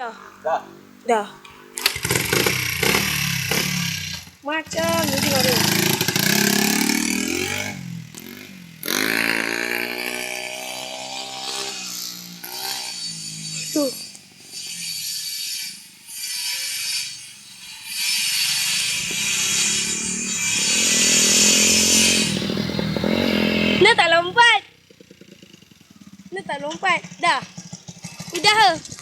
Dah. Dah. Dah. Macam ni tengok ni. Tu. Nak tak lompat? Nak tak lompat? Dah. Dah ke?